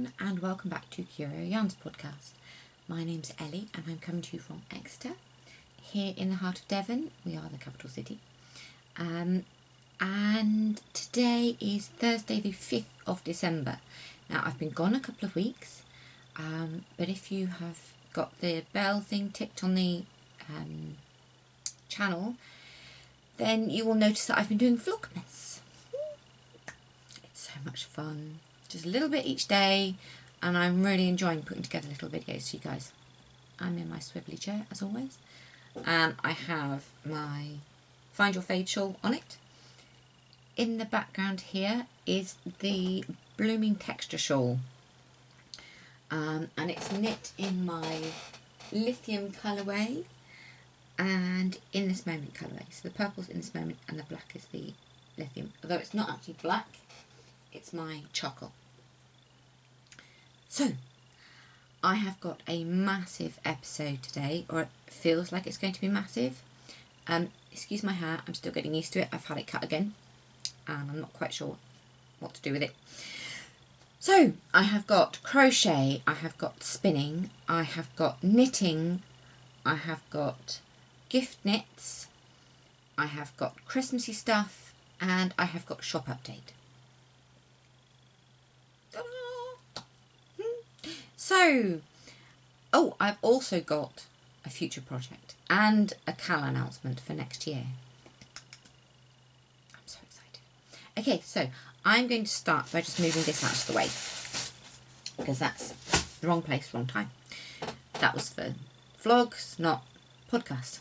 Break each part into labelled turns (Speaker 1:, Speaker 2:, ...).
Speaker 1: everyone, and welcome back to Curio Yarns podcast. My name's Ellie and I'm coming to you from Exeter, here in the heart of Devon. We are the capital city. And today is Thursday the 5th of December. Now I've been gone a couple of weeks, but if you have got the bell thing ticked on the channel, then you will notice that I've been doing Vlogmas. It's so much fun. Just a little bit each day, and I'm really enjoying putting together little videos for you guys. I'm in my swivelly chair as always, and I have my Find Your Fade shawl on it. In the background here is the Blooming Texture shawl, and it's knit in my lithium colourway and in this moment colourway. So the purple's in this moment and the black is the lithium, although it's not actually black, it's my charcoal. So, I have got a massive episode today, or it feels like it's going to be massive. Excuse my hair, I'm still getting used to it. I've had it cut again, and I'm not quite sure what to do with it. So, I have got crochet, I have got spinning, I have got knitting, I have got gift knits, I have got Christmassy stuff, and I have got shop update. So, oh, I've also got a future project and a Cal announcement for next year. I'm so excited. Okay, so I'm going to start by just moving this out of the way, because that's the wrong place, wrong time. That was for vlogs, not podcast.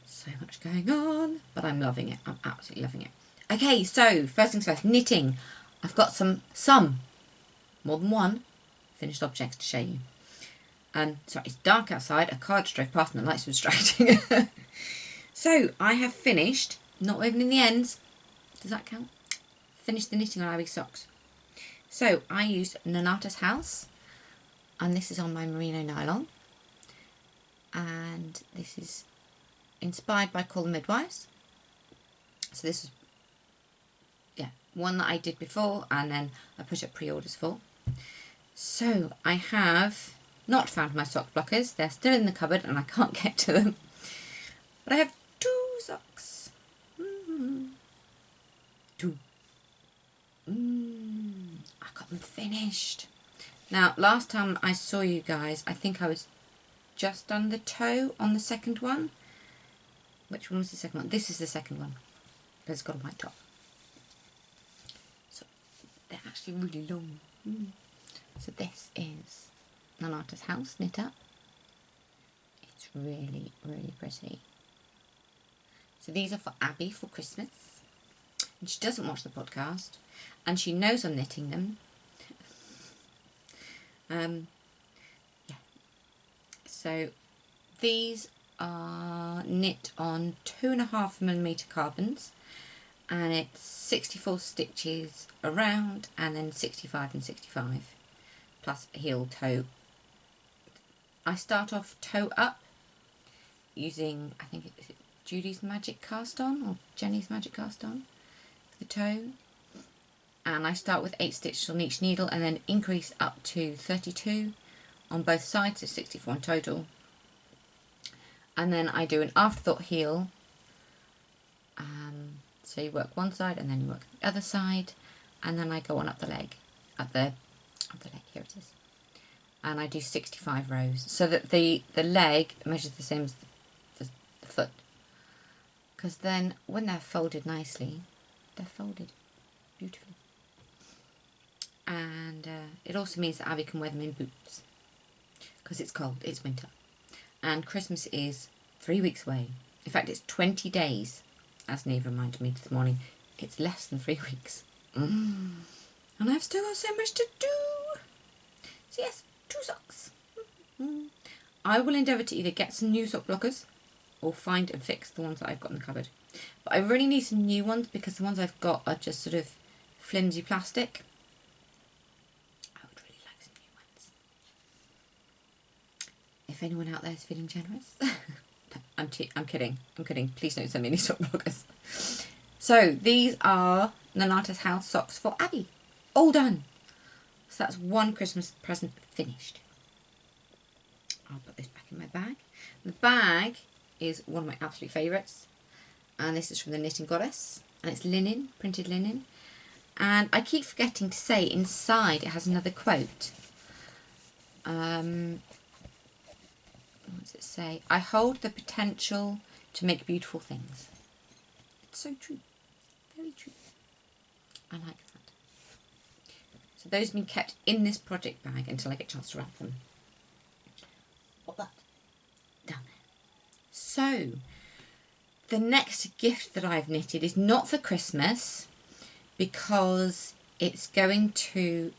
Speaker 1: So much going on, but I'm loving it. I'm absolutely loving it. Okay, so first things first, knitting. I've got some, more than one, finished objects to show you. Sorry, it's dark outside. A car just drove past and the lights were distracting. So I have finished, not even in the ends. Does that count? Finished the knitting on Abby's socks. So I used Nonatus House, and this is on my Merino nylon. And this is inspired by Call the Midwives. So this is, yeah, one that I did before, and then I put up pre-orders for. So I have not found my sock blockers. They're still in the cupboard and I can't get to them. But I have two socks. Two. I got them finished. Now, last time I saw you guys, I think I was just on the toe on the second one. Which one was the second one? This is the second one. But it's got a white top. So they're actually really long. So this is Nonatus House knit up. It's really, really pretty. So these are for Abby for Christmas. And she doesn't watch the podcast. And she knows I'm knitting them. Yeah. So these are knit on 2.5mm carbons. And it's 64 stitches around and then 65 and 65. Plus a heel toe. I start off toe up using, I think it's Judy's Magic Cast On or Jenny's Magic Cast On for the toe, and I start with 8 stitches on each needle and then increase up to 32 on both sides, so 64 in total, and then I do an afterthought heel. So you work one side and then you work the other side, and then I go on up the leg, up the leg, here it is, and I do 65 rows so that the leg measures the same as the foot, because then when they're folded nicely, they're folded beautifully, and it also means that Abby can wear them in boots because it's cold, it's winter, and Christmas is 3 weeks away. In fact, it's 20 days, as Neve reminded me this morning. It's less than 3 weeks. And I've still got so much to do. So yes, 2 socks. I will endeavour to either get some new sock blockers or find and fix the ones that I've got in the cupboard. But I really need some new ones because the ones I've got are just sort of flimsy plastic. I would really like some new ones. If anyone out there is feeling generous. I'm kidding. Please don't send me any sock blockers. So these are Nonatus House socks for Abby. All done. So that's one Christmas present finished. I'll put this back in my bag. The bag is one of my absolute favourites, and this is from the Knitting Goddess, and it's linen, printed linen. And I keep forgetting to say inside it has another quote. What does it say? I hold the potential to make beautiful things. It's so true, very true. I like that. So those have been kept in this project bag until I get a chance to wrap them. Put that down there. So the next gift that I've knitted is not for Christmas, because it's going to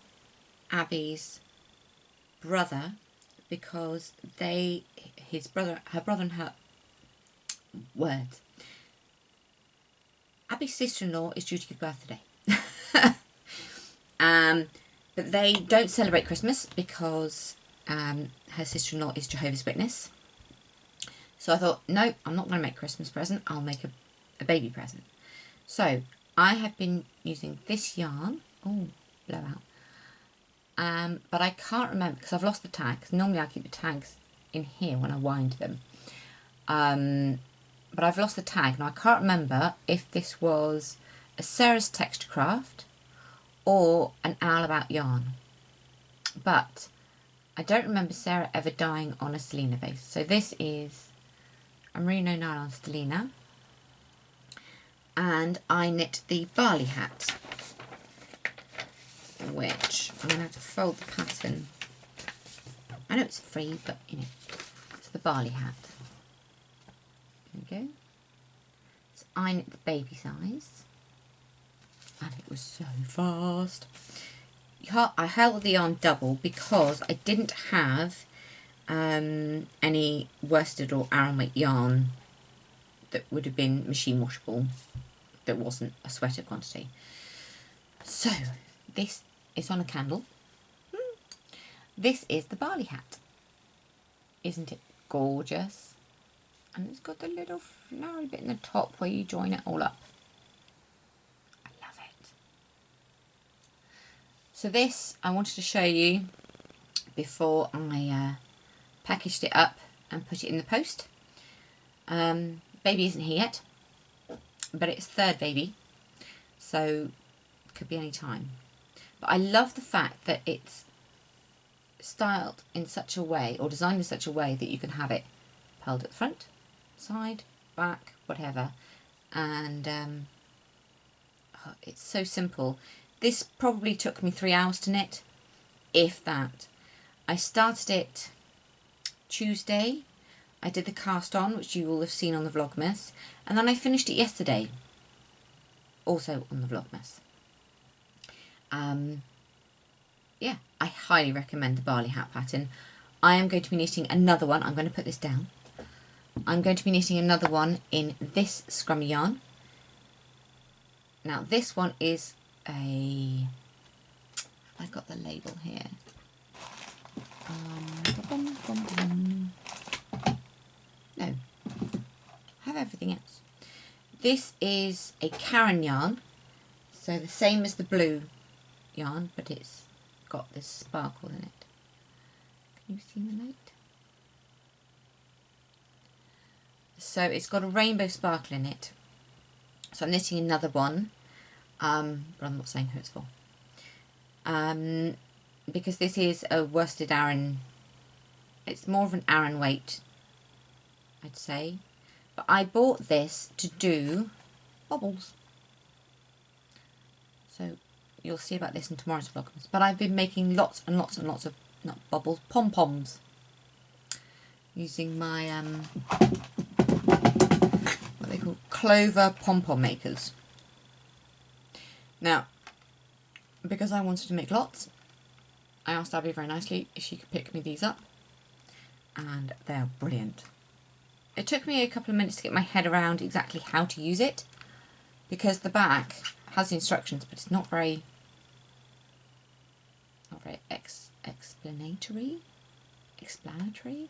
Speaker 1: Abby's brother, because her brother and her words. Abby's sister-in-law is due to give birth today. But they don't celebrate Christmas because her sister-in-law is Jehovah's Witness. So I thought, no, I'm not going to make a Christmas present. I'll make a baby present. So I have been using this yarn. Oh, blowout. But I can't remember because I've lost the tags. Normally I keep the tags in here when I wind them. But I've lost the tag. Now I can't remember if this was a Sarah's Texture Craft or an Owl About yarn. But I don't remember Sarah ever dyeing on a Stellina base. So this is a Merino Nylon Stellina. And I knit the Barley Hat, which I'm going to have to fold the pattern. I know it's free, but you know, it's the Barley Hat. There we go. So I knit the baby size, and it was so fast. I held the yarn double because I didn't have any worsted or Aran weight yarn that would have been machine washable, that wasn't a sweater quantity. So this is on a candle. This is the Barley Hat. Isn't it gorgeous? And it's got the little flowery bit in the top where you join it all up. I love it. So this I wanted to show you before I packaged it up and put it in the post. Baby isn't here yet, but it's third baby, so it could be any time. But I love the fact that it's styled in such a way, or designed in such a way, that you can have it pearled at the front, side, back, whatever. And oh, it's so simple. This probably took me 3 hours to knit, if that. I started it Tuesday. I did the cast on, which you will have seen on the Vlogmas, and then I finished it yesterday, also on the Vlogmas. Yeah, I highly recommend the Barley Hat pattern. I am going to be knitting another one. I'm going to put this down. I'm going to be knitting another one in this scrummy yarn. Now this one is a... I've got the label here. No, I have everything else. This is a Karen yarn, so the same as the blue yarn, but it's got this sparkle in it. Can you see the light? So it's got a rainbow sparkle in it. So I'm knitting another one, but I'm not saying who it's for. Because this is a worsted Aran. It's more of an Aran weight, I'd say. But I bought this to do bobbles. So you'll see about this in tomorrow's vlogmas. But I've been making lots and lots and lots of, not bobbles, pom-poms. Using my, what they call clover pom-pom makers. Now, because I wanted to make lots, I asked Abby very nicely if she could pick me these up. And they're brilliant. It took me a couple of minutes to get my head around exactly how to use it, because the back has the instructions, but it's not very explanatory.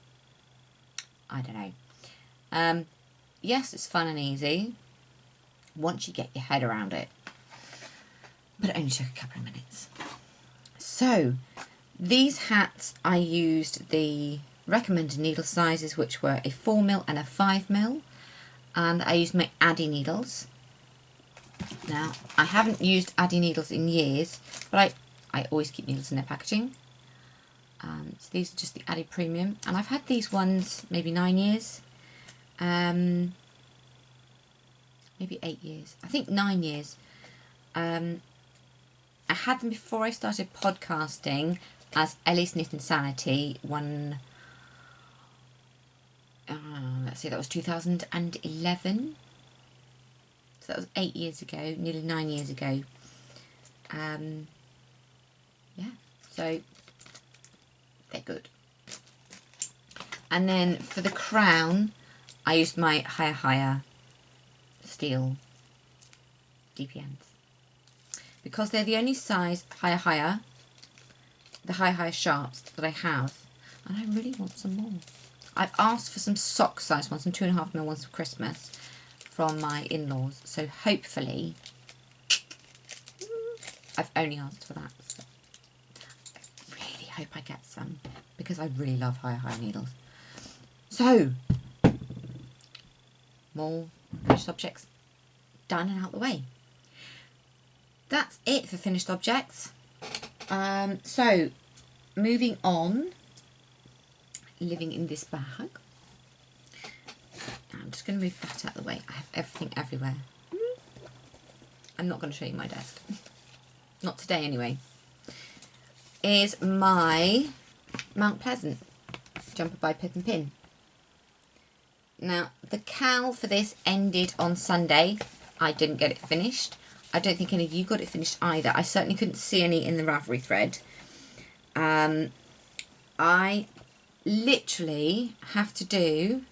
Speaker 1: I don't know. Yes, it's fun and easy once you get your head around it, but it only took a couple of minutes. So these hats, I used the recommended needle sizes, which were a 4mm and a 5mm, and I used my Addy needles. Now, I haven't used Addy needles in years, but I always keep needles in their packaging. So these are just the Addy Premium, and I've had these ones maybe 9 years, maybe 8 years, I think 9 years. I had them before I started podcasting as Elly's Knit Insanity one, let's see, that was 2011. So that was 8 years ago, nearly 9 years ago. Yeah, so they're good. And then for the crown, I used my higher steel DPNs. Because they're the only size higher, the higher sharps that I have. And I really want some more. I've asked for some sock size ones, some 2.5mm ones for Christmas from my in-laws. So hopefully, I've only asked for that. So I really hope I get some, because I really love higher needles. So, more finished objects done and out the way. That's it for finished objects. So, moving on, living in this bag. I'm just going to move that out of the way. I have everything everywhere. I'm not going to show you my desk. Not today anyway. Is my Mount Pleasant jumper by Pip and Pin. Now, the cowl for this ended on Sunday. I didn't get it finished. I don't think any of you got it finished either. I certainly couldn't see any in the Ravelry thread. I literally have to do,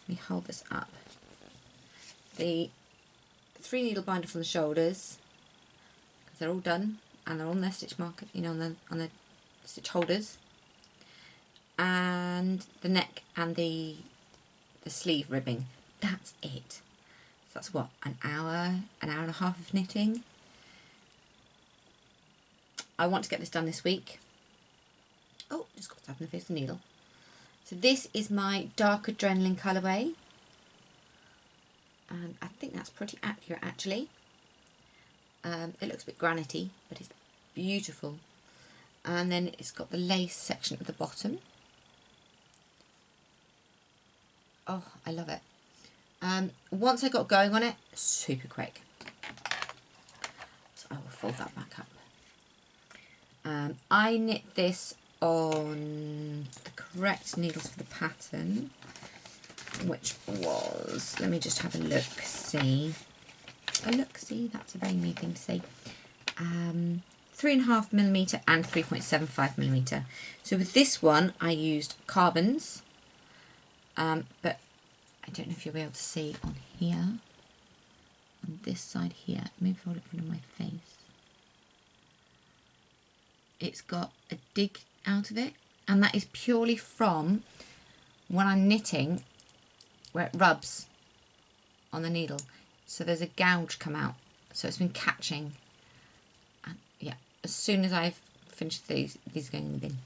Speaker 1: let me hold this up, the 3 needle binder from the shoulders, because they're all done and they're on their stitch marker, you know, on the stitch holders, and the neck and the sleeve ribbing. That's it. So that's what, an hour and a half of knitting. I want to get this done this week. Oh, just got to tap in the face of the needle. So this is my dark adrenaline colourway, and I think that's pretty accurate actually. It looks a bit granity, but it's beautiful. And then it's got the lace section at the bottom. Oh, I love it. Once I got going on it, super quick. So I will fold that back up. I knit this on the correct needles for the pattern, which was, let me just have a look, see. A look, see, that's a very me thing to say. 3.5mm and 3.75mm. So with this one, I used carbons, but I don't know if you'll be able to see on here, on this side here. Maybe hold it in front of my face. It's got a dig out of it, and that is purely from when I'm knitting where it rubs on the needle. So there's a gouge come out, so it's been catching. And yeah, as soon as I've finished these are going in the bin.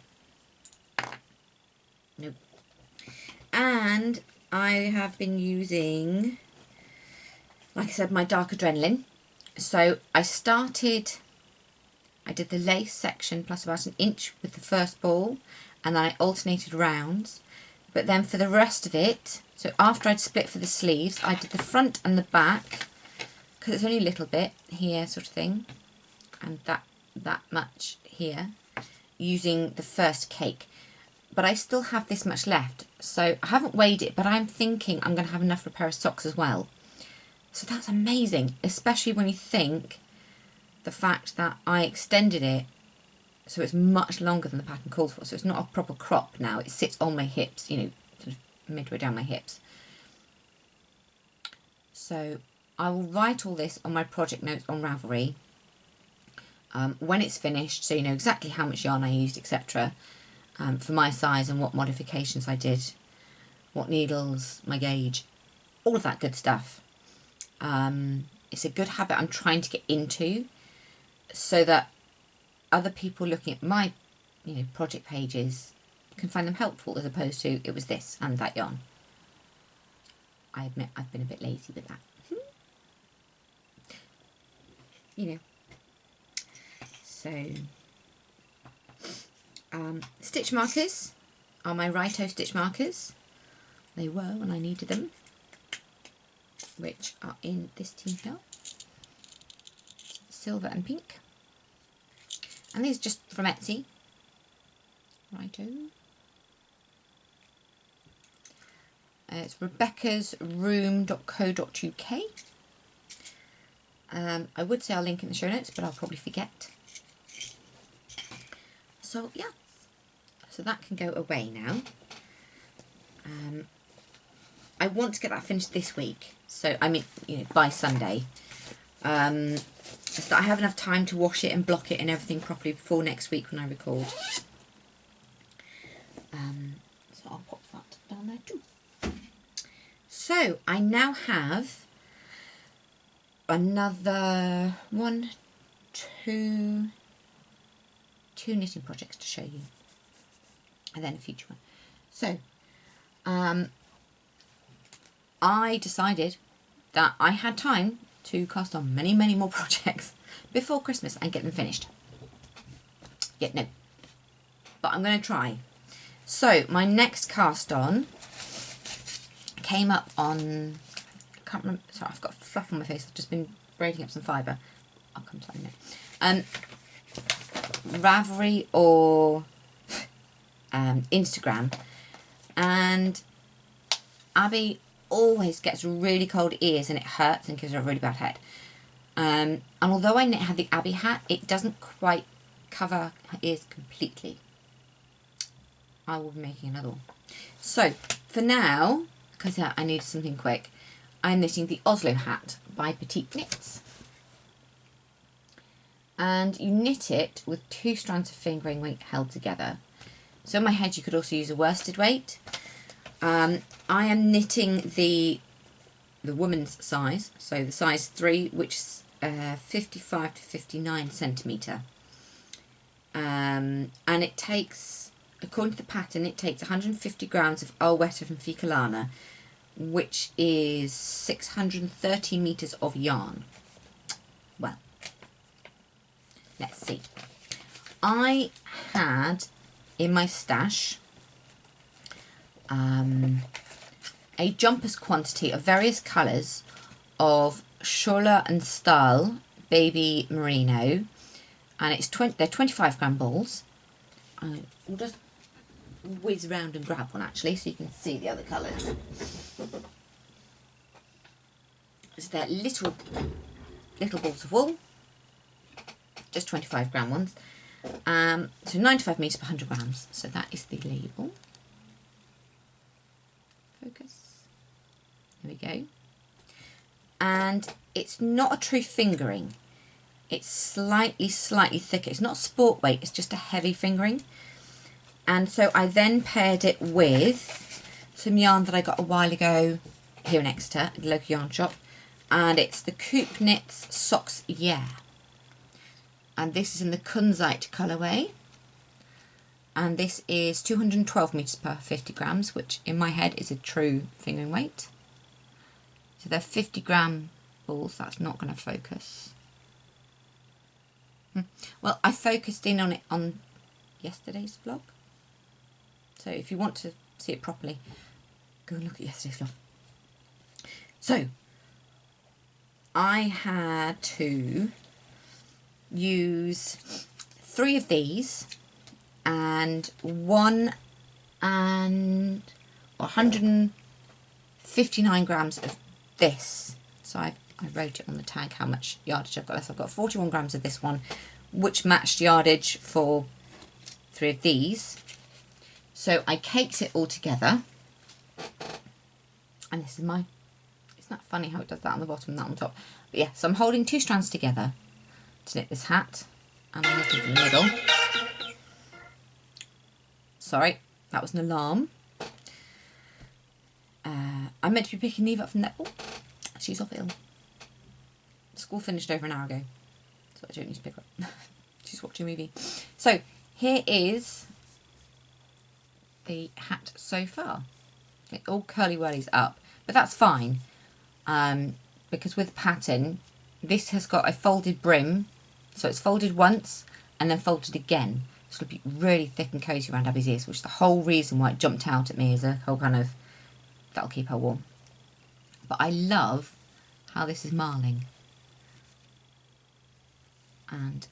Speaker 1: Nope. And I have been using, like I said, my dark adrenaline. So I did the lace section plus about an inch with the first ball, and then I alternated rounds. But then for the rest of it, so after I'd split for the sleeves, I did the front and the back, because it's only a little bit here sort of thing, and that much here, using the first cake. But I still have this much left, so I haven't weighed it, but I'm thinking I'm going to have enough for a pair of socks as well. So that's amazing, especially when you think the fact that I extended it so it's much longer than the pattern calls for. So it's not a proper crop now, it sits on my hips, you know, sort of midway down my hips. So I will write all this on my project notes on Ravelry when it's finished, so you know exactly how much yarn I used, etc. For my size and what modifications I did, what needles, my gauge, all of that good stuff. It's a good habit I'm trying to get into, so that other people looking at my, you know, project pages can find them helpful, as opposed to it was this and that yarn. I admit I've been a bit lazy with that. You know. So, stitch markers are my Rito stitch markers. They were when I needed them, which are in this tin here, silver and pink. And these are just from Etsy. Rito. It's rebeccasroom.co.uk. I would say I'll link in the show notes, but I'll probably forget. So yeah, so that can go away now. I want to get that finished this week. So I mean, you know, by Sunday. So that I have enough time to wash it and block it and everything properly before next week when I record. So I'll pop that down there too. So I now have another two knitting projects to show you, and then a future one. So I decided that I had time to cast on many more projects before Christmas and get them finished. Yet no, but I'm going to try. So my next cast on came up on, I can't remember, sorry, I've got fluff on my face, I've just been braiding up some fibre. I'll come to that in a minute. Ravelry or Instagram, and Abby always gets really cold ears and it hurts and gives her a really bad head. And although I had the Abby hat, it doesn't quite cover her ears completely. I will be making another one. So for now, because I need something quick, I'm knitting the Oslo hat by Petite Knits. And you knit it with 2 strands of fingering weight held together. So in my head you could also use a worsted weight. I am knitting the woman's size, so the size 3, which is 55 to 59 centimetre. And it takes, according to the pattern, it takes 150 grams of Ulweta from Ficalana, which is 630 metres of yarn. Well, let's see. I had in my stash a jumper's quantity of various colours of schoella and stahl baby merino, and it's they're 25 gram balls. I will just whiz around and grab one actually so you can see the other colours. So they're little balls of wool, just 25 gram ones. So 95 metres per 100 grams. So that is the label. Focus. There we go. And it's not a true fingering. It's slightly thicker. It's not sport weight, it's just a heavy fingering. And so I then paired it with some yarn that I got a while ago here in Exeter at the local yarn shop. And it's the Coop KnitsnSocks Yeah. And this is in the Kunzite colourway. And this is 212 metres per 50 grams, which in my head is a true fingering weight. So they're 50 gram balls. That's not going to focus. Well, I focused in on it on yesterday's vlog. So if you want to see it properly, go and look at yesterday's vlog. So I had to use 3 of these and 159 grams of this. So I wrote it on the tag how much yardage I've got left. I've got 41 grams of this one, which matched yardage for 3 of these. So I caked it all together, and this is my, it's not funny how it does that on the bottom and that on top, but yeah, so I'm holding 2 strands together to knit this hat, and I'm looking for the middle. Sorry, that was an alarm. I'm meant to be picking Neve up from netball. She's off ill. School finished over an hour ago, so I don't need to pick her up. she's watching a movie. So here is the hat so far. It all curly whirlies up, but that's fine, because with pattern, this has got a folded brim, so it's folded once and then folded again. So it'll be really thick and cosy around Abby's ears, which is the whole reason why it jumped out at me as a whole kind of, that'll keep her warm. But I love how this is marling. And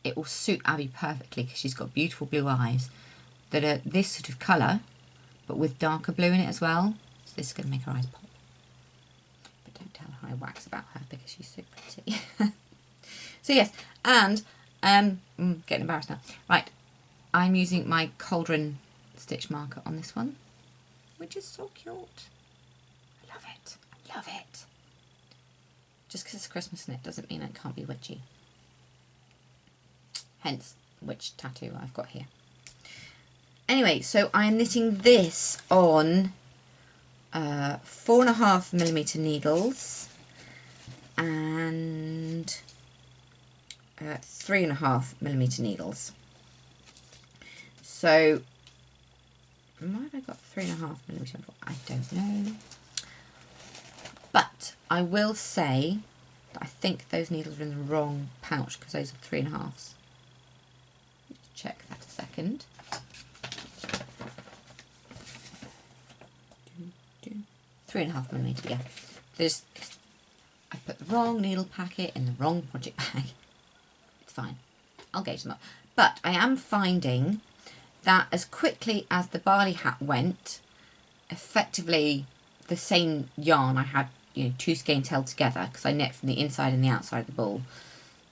Speaker 1: it will suit Abby perfectly because she's got beautiful blue eyes that are this sort of colour, but with darker blue in it as well. So this is going to make her eyes pop. But don't tell her I wax about her because she's so pretty. So yes, and getting embarrassed now. Right, I'm using my Cauldron stitch marker on this one, which is so cute. I love it. I love it. Just because it's Christmas knit doesn't mean it can't be witchy. Hence, witch tattoo I've got here. Anyway, so I'm knitting this on 4.5mm needles and 3.5mm needles. So, why have I got 3.5mm? I don't know. But I will say that I think those needles are in the wrong pouch because those are 3.5s. Just check that a second. 3.5mm, yeah. I put the wrong needle packet in the wrong project bag. It's fine. I'll gauge them up. But I am finding that as quickly as the Barley Hat went, effectively the same yarn I had, you know, 2 skeins held together because I knit from the inside and the outside of the ball.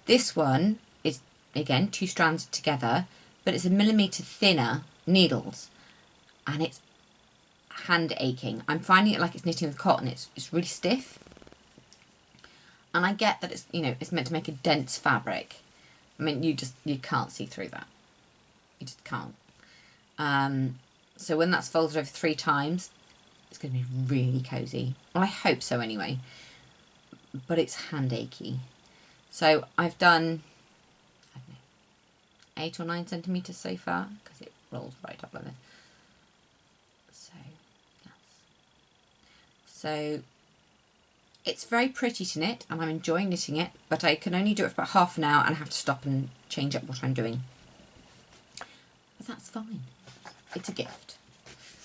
Speaker 1: This one is, again, 2 strands together, but it's 1mm thinner needles, and it's hand aching. I'm finding it like it's knitting with cotton. It's really stiff, and I get that it's, you know, it's meant to make a dense fabric. I mean, you can't see through that. You just can't. So when that's folded over 3 times, it's going to be really cozy. Well, I hope so anyway. But it's hand achy. So I've done, I don't know, 8 or 9 centimetres so far because it rolls right up like this. So, yes. So it's very pretty to knit and I'm enjoying knitting it, but I can only do it for about half an hour and I have to stop and change up what I'm doing. But that's fine. It's a gift.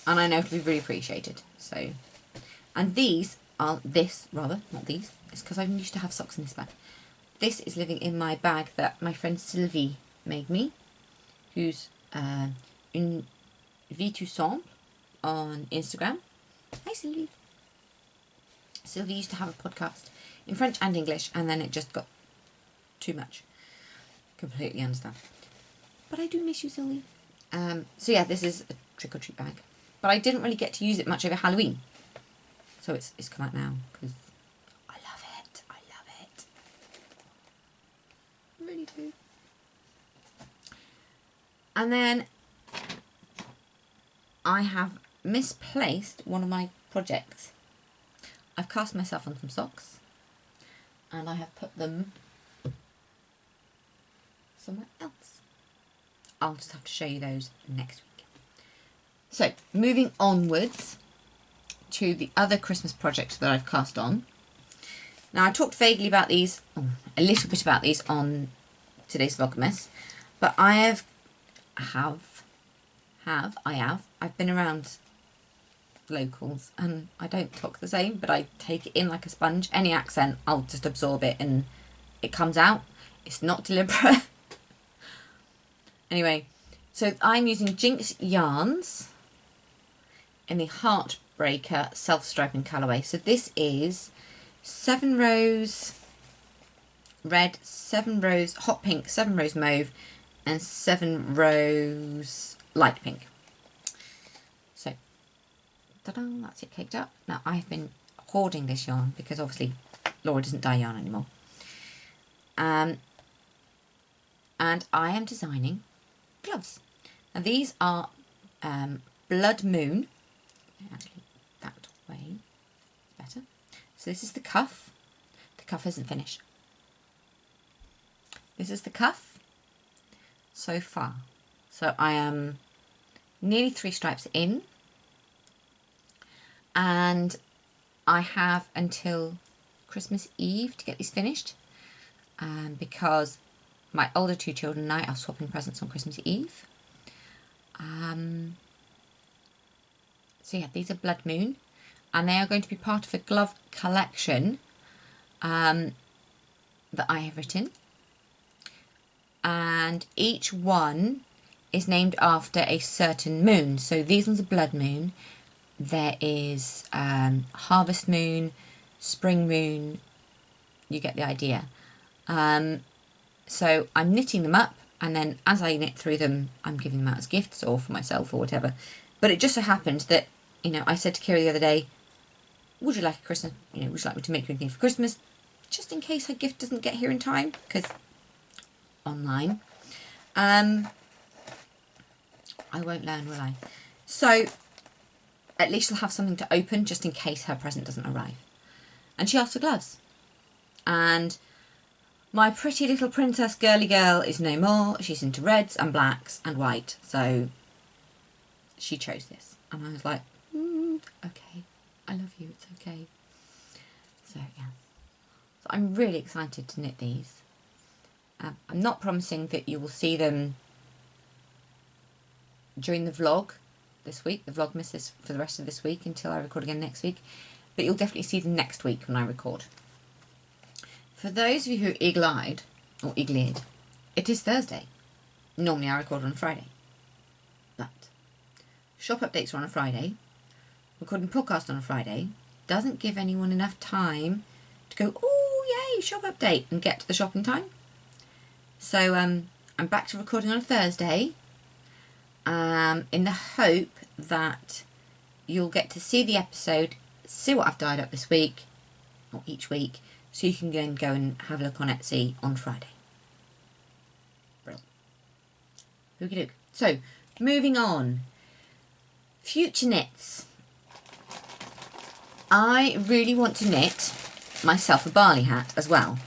Speaker 1: And I know it'll be really appreciated. So, and these are, not these, it's because I used to have socks in this bag. This is living in my bag that my friend Sylvie made me, who's Une Vie Tout Simple on Instagram. Hi Sylvie. Sylvie used to have a podcast in French and English, and then it just got too much. Completely understand. But I do miss you, Sylvie. So yeah, this is a trick-or-treat bag. But I didn't really get to use it much over Halloween. So it's come out now, because I love it. I love it. I really do. And then I have misplaced one of my projects. I've cast myself on some socks. And I have put them somewhere else. I'll just have to show you those next week. So, moving onwards to the other Christmas project that I've cast on. Now, I talked vaguely about these, a little bit about these on today's Vlogmas, but I've been around locals and I don't talk the same, but I take it in like a sponge. Any accent, I'll just absorb it and it comes out. It's not deliberate. Anyway, so I'm using Gynx yarns in the Heartbreaker self-striping colourway. So this is 7 rows red, 7 rows hot pink, 7 rows mauve, and 7 rows light pink. So, ta-da, that's it caked up. Now, I've been hoarding this yarn because obviously Laura doesn't dye yarn anymore. And I am designing gloves. Now these are Blood Moon. Actually, that way better. So this is the cuff. The cuff isn't finished. This is the cuff so far. So I am nearly 3 stripes in, and I have until Christmas Eve to get these finished, because my older 2 children and I are swapping presents on Christmas Eve. So yeah, these are Blood Moon, and they are going to be part of a glove collection that I have written, and each one is named after a certain moon. So these ones are Blood Moon. There is Harvest Moon, Spring Moon, you get the idea. So I'm knitting them up, and then as I knit through them, I'm giving them out as gifts or for myself or whatever. But it just so happened that, you know, I said to Curio the other day, would you like a Christmas, you know, would you like me to make you anything for Christmas? Just in case her gift doesn't get here in time, because online. I won't learn, will I? So at least she'll have something to open just in case her present doesn't arrive. And she asked for gloves. And my pretty little princess girly girl is no more. She's into reds and blacks and white. So she chose this. And I was like, okay, I love you, it's okay. So yeah. So I'm really excited to knit these. I'm not promising that you will see them during the vlog this week. The vlogmas is for the rest of this week until I record again next week. But you'll definitely see them next week when I record. For those of you who are eagle-eyed, or eagle-eared, it is Thursday. Normally I record on a Friday. But shop updates are on a Friday. Recording podcast on a Friday doesn't give anyone enough time to go, oh yay, shop update, and get to the shopping time. So I'm back to recording on a Thursday, in the hope that you'll get to see the episode, see what I've dyed up this week, or each week, so you can then go and have a look on Etsy on Friday. Brilliant. Hooky dook. So, moving on. Future knits. I really want to knit myself a Barley Hat as well.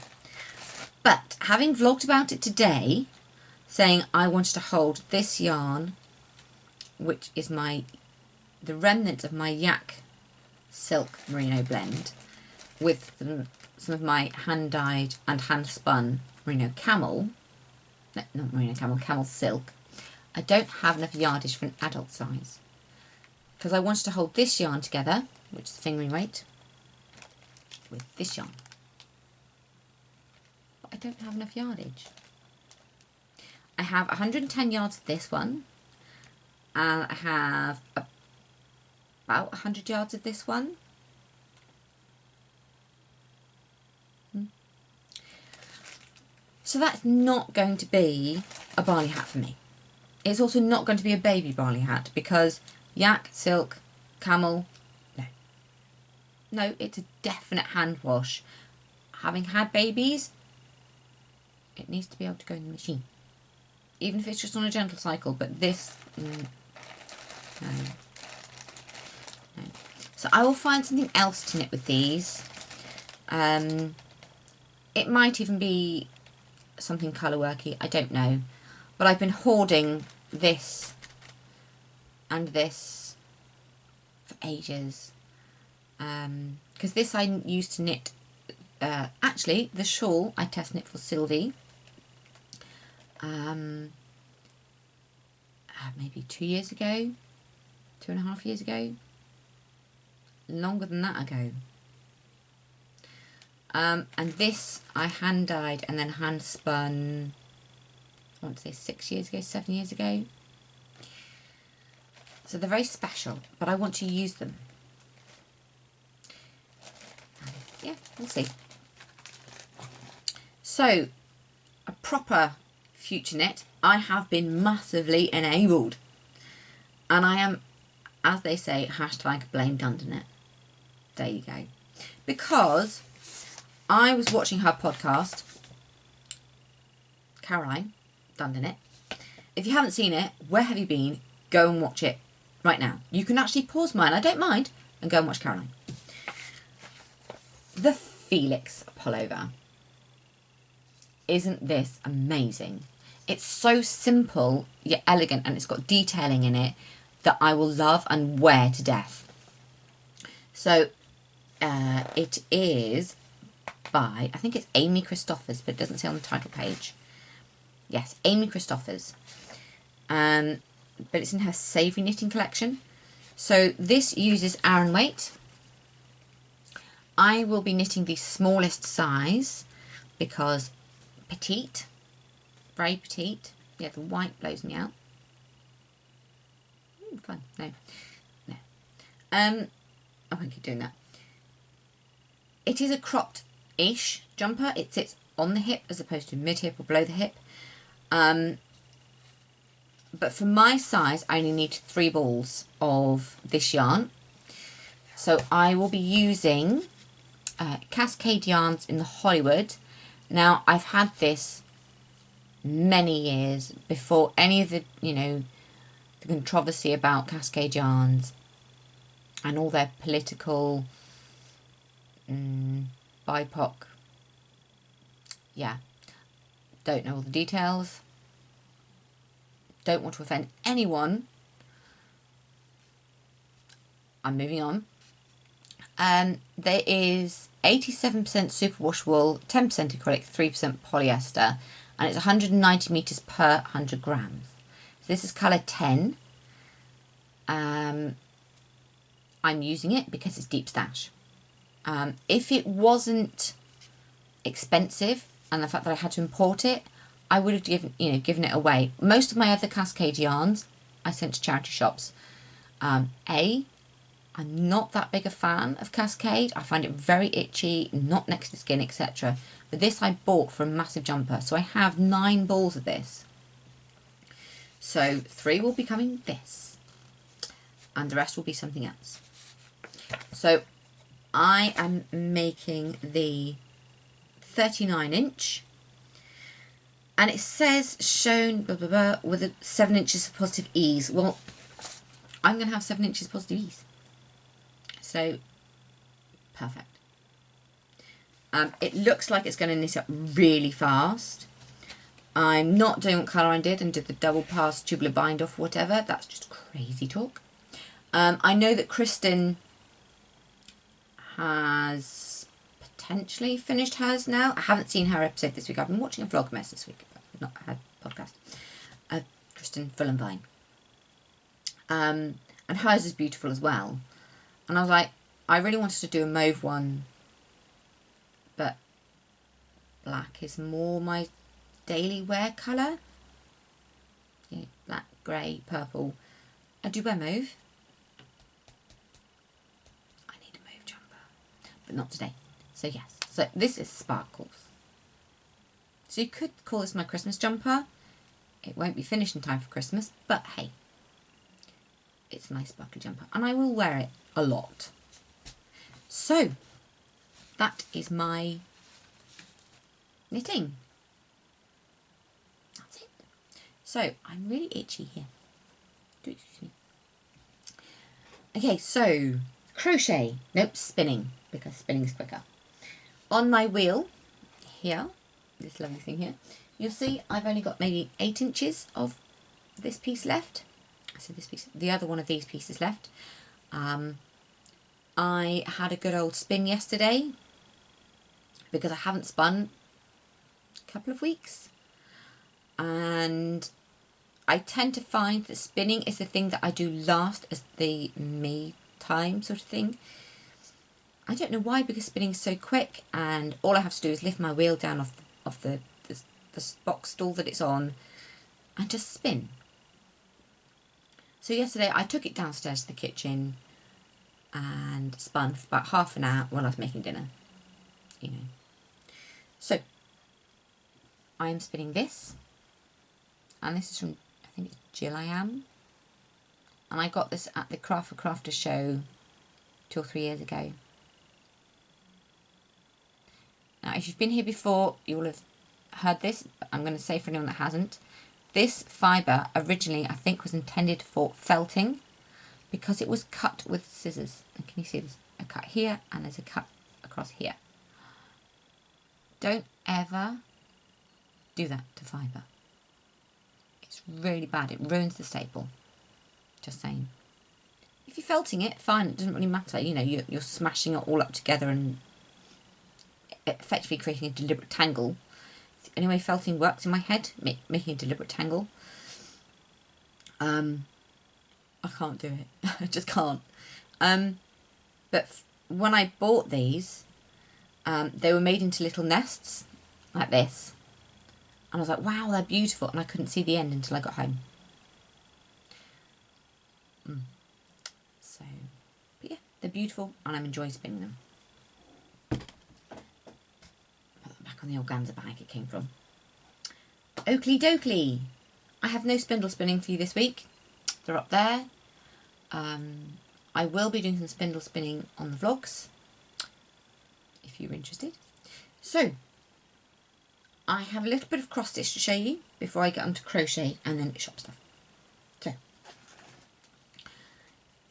Speaker 1: But having vlogged about it today, saying I wanted to hold this yarn, which is the remnant of my Yak silk merino blend, with some of my hand-dyed and hand-spun merino camel, no, not merino camel, camel silk, I don't have enough yardage for an adult size. Because I wanted to hold this yarn together, which is the fingering weight, with this yarn. But I don't have enough yardage. I have 110 yards of this one, and I have about 100 yards of this one. So that's not going to be a Barley Hat for me. It's also not going to be a baby Barley Hat, because Yak, silk, camel, no. No, it's a definite hand wash. Having had babies, it needs to be able to go in the machine. Even if it's just on a gentle cycle, but this, no. No. So I will find something else to knit with these. It might even be something colourworky, I don't know. But I've been hoarding this and this for ages. Because this I used to knit, actually the shawl I test knit for Sylvie. Maybe 2 years ago, 2.5 years ago, longer than that ago. And this I hand dyed and then hand spun, I want to say 6 years ago, 7 years ago. So they're very special, but I want to use them. Yeah, we'll see. So, a proper future knit. I have been massively enabled. And I am, as they say, hashtag blame Dundernet. There you go. Because I was watching her podcast, Caroline Dundernet. If you haven't seen it, where have you been? Go and watch it right now. You can actually pause mine, I don't mind, and go and watch Caroline. The Felix pullover. Isn't this amazing? It's so simple yet elegant, and it's got detailing in it that I will love and wear to death. So it is by, I think it's Amy Christophers, but it doesn't say on the title page. Yes, Amy Christophers. But it's in her Savoury Knitting collection. So this uses Aran weight. I will be knitting the smallest size because petite, very petite. Yeah, the white blows me out. Fun. No. I won't keep doing that. It is a cropped-ish jumper. It sits on the hip as opposed to mid-hip or below the hip. But for my size, I only need 3 balls of this yarn. So I will be using Cascade yarns in the Hollywood. Now, I've had this many years before any of the, the controversy about Cascade yarns and all their political BIPOC. Yeah, don't know all the details. Don't want to offend anyone. I'm moving on. There is 87% superwash wool, 10% acrylic, 3% polyester, and it's 190 meters per 100 grams. So this is colour 10. I'm using it because it's deep stash. If it wasn't expensive and the fact that I had to import it, I would have given it away. Most of my other Cascade yarns I sent to charity shops. I'm not that big a fan of Cascade. I find it very itchy, not next to skin, etc. But this I bought for a massive jumper, so I have 9 balls of this. So 3 will be coming this, and the rest will be something else. So I am making the 39-inch. And it says shown blah, blah, blah, with 7 inches of positive ease. Well, I'm going to have 7 inches positive ease. So, perfect. It looks like it's going to knit up really fast. I'm not doing what Caroline did and did the double pass tubular bind off, whatever. That's just crazy talk. I know that Kristen has potentially finished hers now. I haven't seen her episode this week. I've been watching a Vlogmas this week, but not her podcast. Kristen Fullenvine. And hers is beautiful as well. And I was like, I really wanted to do a mauve one, but black is more my daily wear colour. Yeah, black, grey, purple. I do wear mauve. I need a mauve jumper, but not today. So yes, so this is Sparkles. So you could call this my Christmas jumper. It won't be finished in time for Christmas, but hey, it's a nice sparkly jumper and I will wear it a lot. So that is my knitting. That's it. So I'm really itchy here. Do excuse me. Okay, so crochet. Nope, spinning, because spinning is quicker. On my wheel here, this lovely thing here, you'll see I've only got maybe 8 inches of this piece left. So this piece, the other one of these pieces left. I had a good old spin yesterday because I haven't spun a couple of weeks, and I tend to find that spinning is the thing that I do last as the me time sort of thing. I don't know why, because spinning is so quick and all I have to do is lift my wheel down off the box stool that it's on and just spin. So yesterday I took it downstairs to the kitchen and spun for about half an hour while I was making dinner, So I am spinning this, and this is from, I think it's Jill I Am, and I got this at the Craft for Crafters show 2 or 3 years ago. Now if you've been here before you will have heard this, but I'm going to say for anyone that hasn't, this fibre originally I think was intended for felting, because it was cut with scissors. And can you see this? A cut here and there's a cut across here. Don't ever do that to fibre. It's really bad. It ruins the staple. Just saying. If you're felting it, fine. It doesn't really matter. You know, you're smashing it all up together and effectively creating a deliberate tangle. It's the only way felting works in my head, making a deliberate tangle. I can't do it. I just can't. But when I bought these, they were made into little nests like this. And I was like, wow, they're beautiful. And I couldn't see the end until I got home. So, but yeah, they're beautiful and I'm enjoying spinning them. Put that back on the organza bag it came from. Oakley dokley. I have no spindle spinning for you this week. They're up there. I will be doing some spindle spinning on the vlogs, if you're interested. So, I have a little bit of cross stitch to show you before I get on to crochet and then shop stuff. So,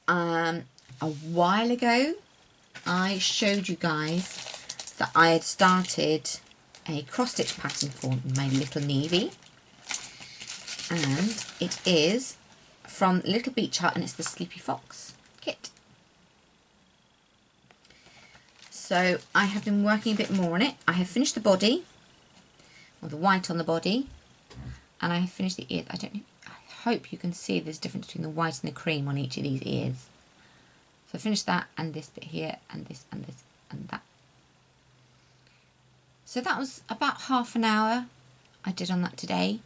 Speaker 1: a while ago, I showed you guys that I had started a cross stitch pattern for my little Navy, and it is from Little Beach Hut, and it's the Sleepy Fox kit. So I have been working a bit more on it. I have finished the body, or the white on the body, and I have finished the ears. I hope you can see there's a difference between the white and the cream on each of these ears. So I finished that, and this bit here, and this, and this, and that. So that was about half an hour I did on that today.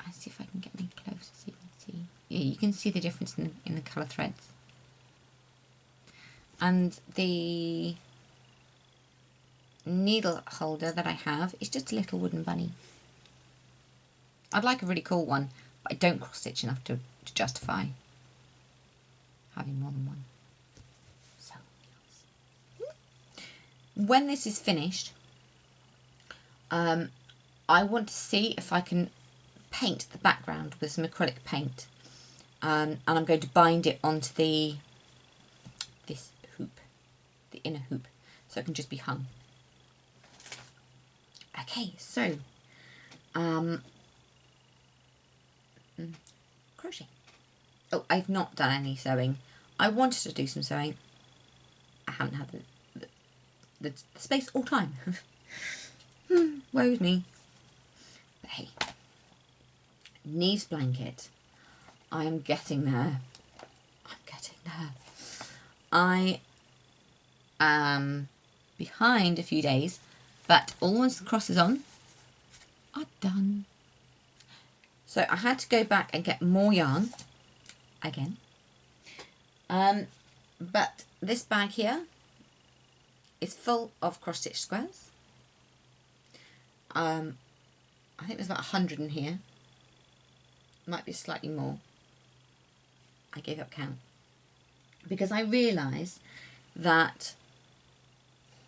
Speaker 1: I'll see if I can get any closer so you can see. Yeah, you can see the difference in the colour threads. And the needle holder that I have is just a little wooden bunny. I'd like a really cool one, but I don't cross stitch enough to justify having more than one. So, when this is finished, I want to see if I can paint the background with some acrylic paint, and I'm going to bind it onto this hoop, the inner hoop, so it can just be hung. Okay, so crochet. Oh, I've not done any sewing. I wanted to do some sewing. I haven't had the space or time. Woe is me. But hey, Neve's blanket. I am getting there. I'm getting there. I am behind a few days, but all once the cross is on, I'm done. So I had to go back and get more yarn again. But this bag here is full of cross stitch squares. I think there's about 100 in here. Might be slightly more. I gave up count because I realised that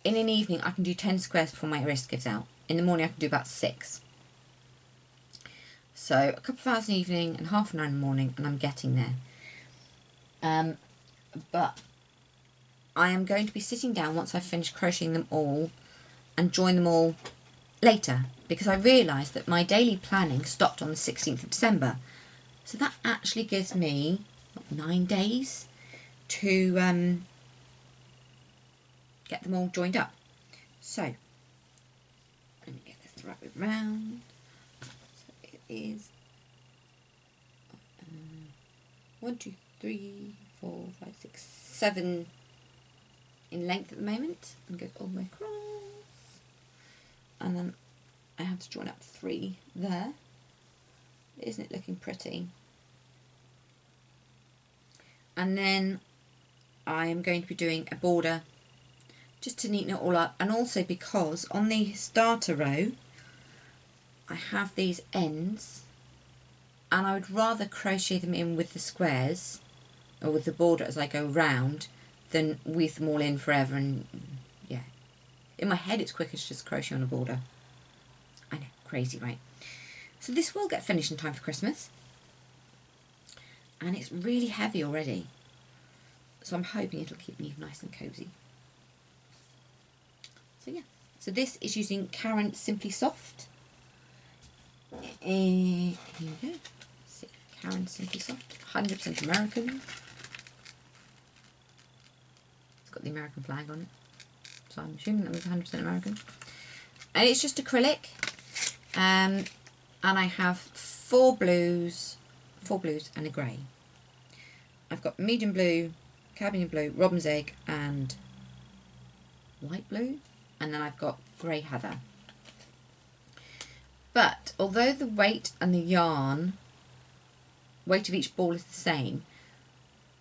Speaker 1: in an evening I can do 10 squares before my wrist gives out. In the morning I can do about 6. So a couple of hours in the evening and half an hour in the morning, and I'm getting there. But I am going to be sitting down once I've finished crocheting them all and join them all later, because I realised that my daily planning stopped on the 16th of December. So that actually gives me 9 days to get them all joined up. So let me get this the right way round. So it is 1, 2, 3, 4, 5, 6, 7 in length at the moment, and goes all the way across. And then I have to join up 3 there. Isn't it looking pretty? And then I am going to be doing a border just to neaten it all up, and also because on the starter row I have these ends, and I would rather crochet them in with the squares or with the border as I go round than weave them all in forever. And yeah, in my head it's quicker to just crochet on a border. I know, crazy, right? So this will get finished in time for Christmas, and it's really heavy already, so I'm hoping it'll keep me nice and cosy. So yeah, so this is using Karen Simply Soft, Here we go. Let's see. Karen Simply Soft, 100% American. It's got the American flag on it, so I'm assuming that was 100% American. And it's just acrylic. And I have four blues and a grey. I've got medium blue, cadmium blue, robin's egg, and light blue, and then I've got grey heather. But although the weight and the yarn, weight of each ball is the same,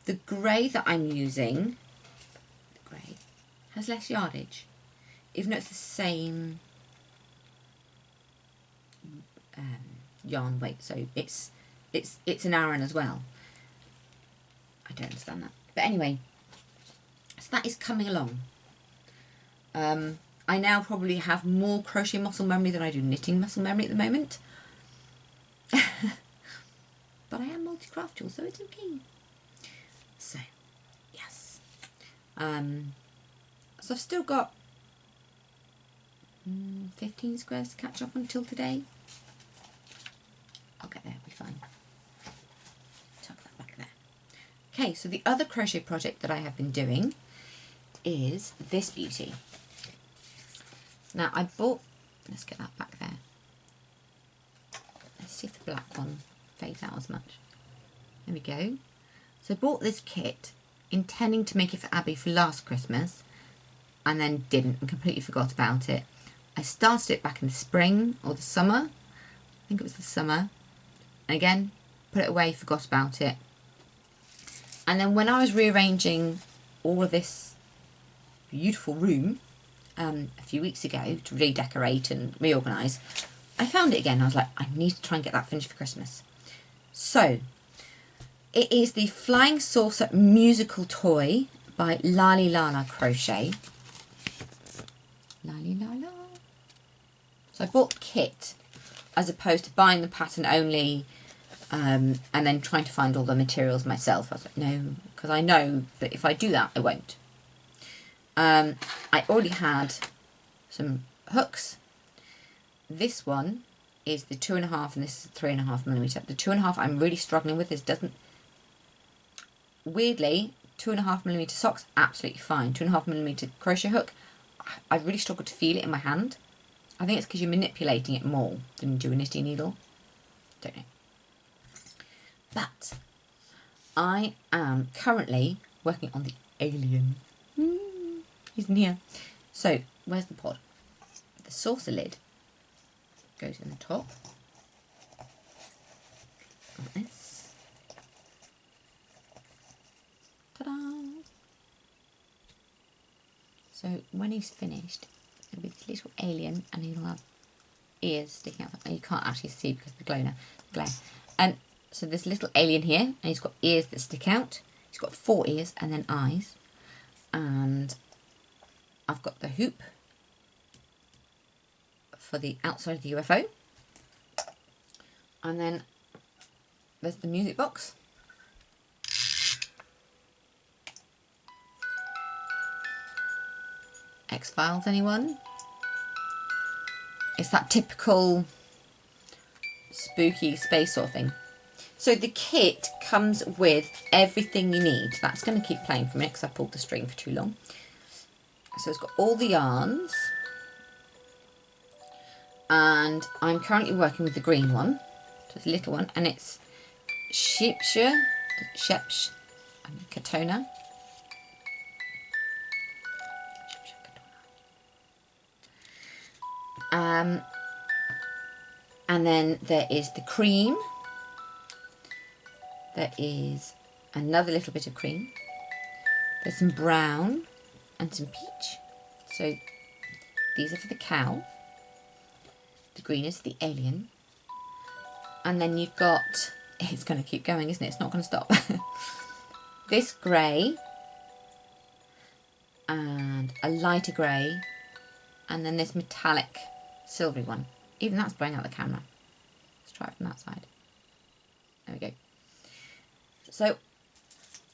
Speaker 1: the grey that I'm using, the grey, has less yardage, even though it's the same yarn weight. So it's an Aran as well. I don't understand that, but anyway, so that is coming along. I now probably have more crochet muscle memory than I do knitting muscle memory at the moment. But I am multi-craftual, so it's okay. So, yes. So I've still got 15 squares to catch up until today. I'll get there, it'll be fine. Tuck that back there. Okay, so the other crochet project that I have been doing is this beauty. Now I bought, let's get that back there. Let's see if the black one fades out as much. There we go. So I bought this kit intending to make it for Abby for last Christmas, and then didn't and completely forgot about it. I started it back in the spring or the summer. I think it was the summer. And again, put it away, forgot about it. And then when I was rearranging all of this beautiful room a few weeks ago to redecorate and reorganise, I found it again. I was like, I need to try and get that finished for Christmas. So, it is the Flying Saucer Musical Toy by Lali Lala Crochet. Lali Lala. So I bought the kit as opposed to buying the pattern only and then trying to find all the materials myself. I was like, no, because I know that if I do that, I won't. I already had some hooks. This one is the 2.5 and this is 3.5mm. The 2.5 I'm really struggling with. This doesn't, weirdly, 2.5mm socks, absolutely fine. 2.5mm crochet hook, I really struggle to feel it in my hand. I think it's because you're manipulating it more than you do a knitting needle. Don't know. But I am currently working on the alien. He's in here. So, where's the pod? The saucer lid goes in the top. Like this. Ta-da! So, when he's finished, it'll be this little alien and he'll have ears sticking out. You can't actually see because of the glare. And so this little alien here, and he's got ears that stick out. He's got 4 ears and then eyes. And I've got the hoop for the outside of the UFO. And then there's the music box. X-Files, anyone? It's that typical spooky space sort of thing. So the kit comes with everything you need. That's going to keep playing for a minute because I pulled the string for too long. So it's got all the yarns. And I'm currently working with the green one. So it's a little one. And it's Shepsh and Katona. And then there is the cream. There is another little bit of cream. There's some brown and some peach. So these are for the cow. The green is the alien. And then you've got, it's going to keep going, isn't it? It's not going to stop. This grey and a lighter grey, and then this metallic silvery one. Even that's blowing out the camera. Let's try it from that side. There we go. So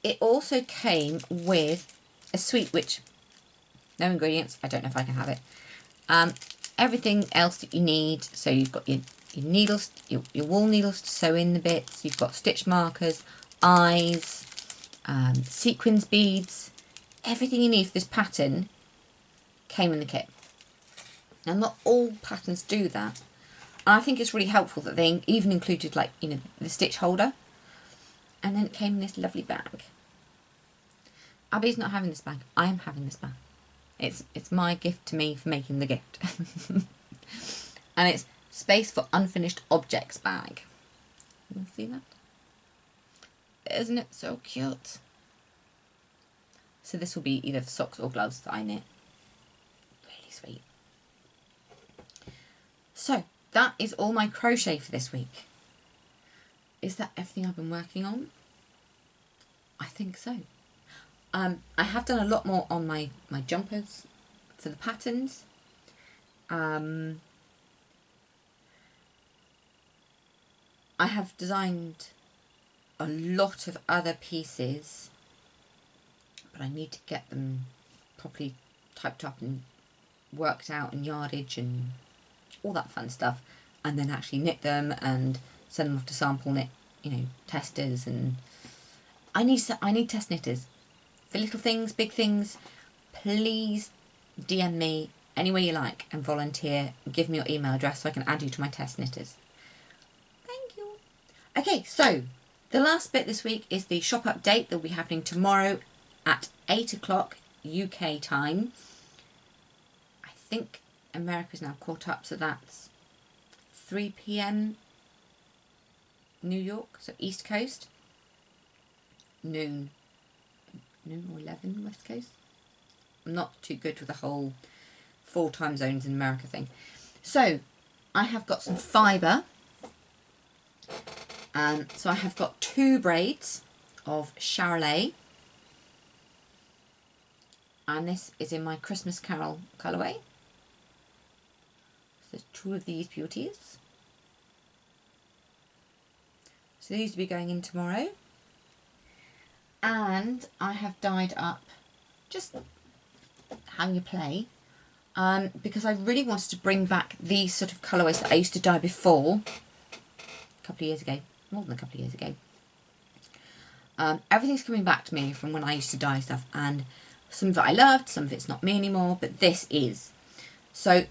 Speaker 1: it also came with a sweet, which no ingredients. I don't know if I can have it. Everything else that you need. So you've got your your needles, your wool needles to sew in the bits. You've got stitch markers, eyes, sequins beads. Everything you need for this pattern came in the kit. Now, not all patterns do that. And I think it's really helpful that they even included, like, you know, the stitch holder. And then it came in this lovely bag. Abby's not having this bag. I am having this bag. It's my gift to me for making the gift. And it's Space for Unfinished Objects bag. You see that? Isn't it so cute? So this will be either socks or gloves that I knit. Really sweet. So that is all my crochet for this week. Is that everything I've been working on? I think so. I have done a lot more on my jumpers for the patterns. I have designed a lot of other pieces, but I need to get them properly typed up and worked out and yardage and all that fun stuff, and then actually knit them and send them off to sample knit, you know, testers. And I need test knitters for little things, big things. Please DM me any way you like and volunteer. Give me your email address so I can add you to my test knitters. Thank you. Okay, so the last bit this week is the shop update that will be happening tomorrow at 8 o'clock UK time. I think America's now caught up, so that's 3 PM New York, so East Coast. Noon or 11 West Coast. I'm not too good with the whole 4 time zones in America thing. So I have got some fibre. So I have got 2 braids of Charolais. And this is in my Christmas Carol colourway. So 2 of these beauties. So these will be going in tomorrow. And I have dyed up, just having a play, because I really wanted to bring back these sort of colourways that I used to dye before, a couple of years ago, more than a couple of years ago. Everything's coming back to me from when I used to dye stuff, and some of it I loved, some of it's not me anymore, but this is. So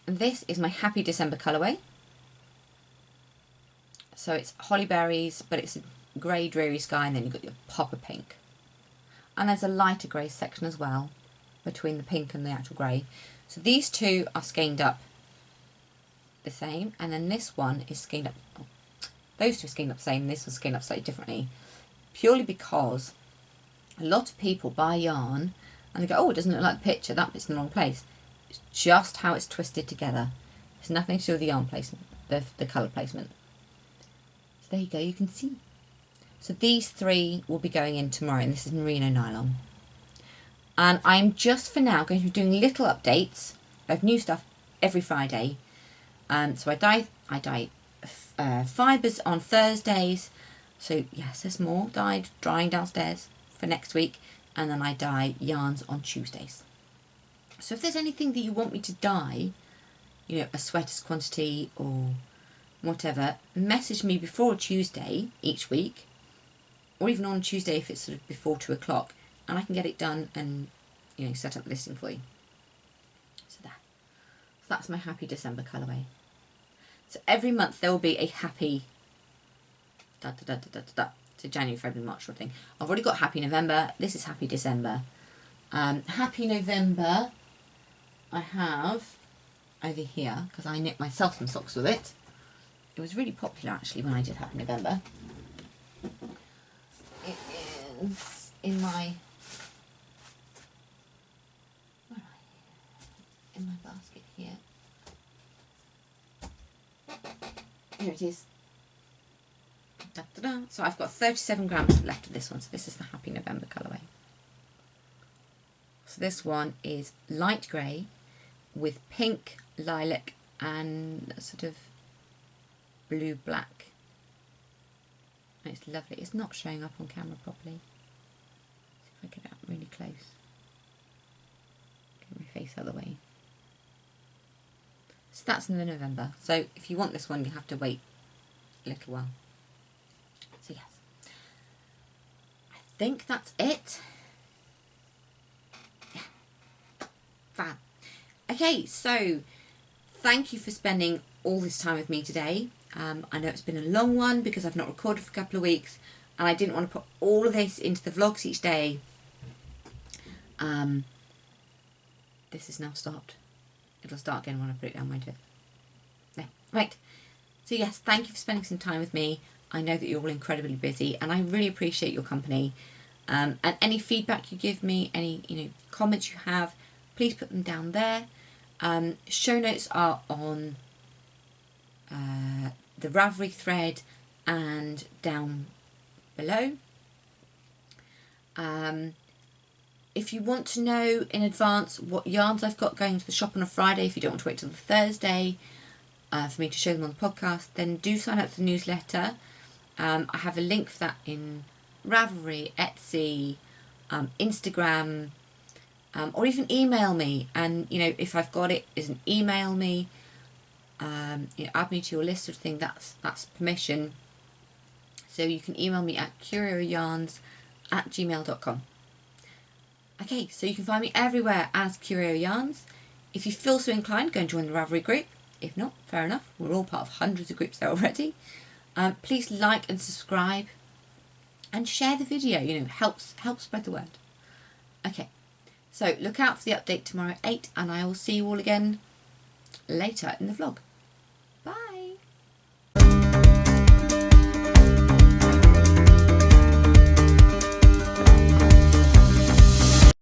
Speaker 1: this is my Happy December colourway. So it's holly berries, but it's a grey dreary sky, and then you've got your pop of pink. And there's a lighter grey section as well, between the pink and the actual grey. So these 2 are skeined up the same, and then this one is skeined up, oh, those 2 are skeined up the same, this one's skeined up slightly differently, purely because a lot of people buy yarn and they go, oh, it doesn't look like the picture, that bit's in the wrong place. It's just how it's twisted together. It's nothing to do with the yarn placement, the colour placement. So there you go, you can see. So these 3 will be going in tomorrow, and this is Merino nylon. And I'm just for now going to be doing little updates of new stuff every Friday. So I dye fibres on Thursdays. So yes, there's more dyed, drying downstairs for next week. And then I dye yarns on Tuesdays. So if there's anything that you want me to dye, you know, a sweater's quantity or whatever, message me before Tuesday each week. Or even on Tuesday if it's sort of before 2 o'clock, and I can get it done and, you know, set up the listing for you. So there. So that's my Happy December colourway. So every month there will be a happy So January, February, March sort of thing. I've already got Happy November. This is Happy December. Happy November I have over here, because I knit myself some socks with it. It was really popular actually when I did Happy November. It is in my basket here. Here it is. Da, da, da. So I've got 37 grams left of this one. So this is the Happy November colourway. So this one is light grey with pink, lilac and a sort of blue black. And it's lovely. It's not showing up on camera properly. See if I get it up really close. Get my face out of the way. So that's in November. So if you want this one, you have to wait a little while. So yes, I think that's it. Yeah, fab. Okay, so thank you for spending all this time with me today. I know it's been a long one because I've not recorded for a couple of weeks, and I didn't want to put all of this into the vlogs each day. This is now stopped. It'll start again when I put it down, won't it? No. Right. So yes, thank you for spending some time with me. I know that you're all incredibly busy, and I really appreciate your company. And any feedback you give me, any comments you have, please put them down there. Show notes are on the Ravelry thread and down below. If you want to know in advance what yarns I've got going to the shop on a Friday, if you don't want to wait till the Thursday for me to show them on the podcast, then do sign up to the newsletter. I have a link for that in Ravelry, Etsy, Instagram, or even email me. And if I've got it, is an email me. Add me to your list of things. That's permission. So you can email me at curioyarns@gmail.com. Okay, so you can find me everywhere as Curio Yarns. If you feel so inclined, go and join the Ravelry group. If not, fair enough. We're all part of hundreds of groups there already. Please like and subscribe and share the video. Helps spread the word. Okay, so look out for the update tomorrow at 8, and I will see you all again later in the vlog.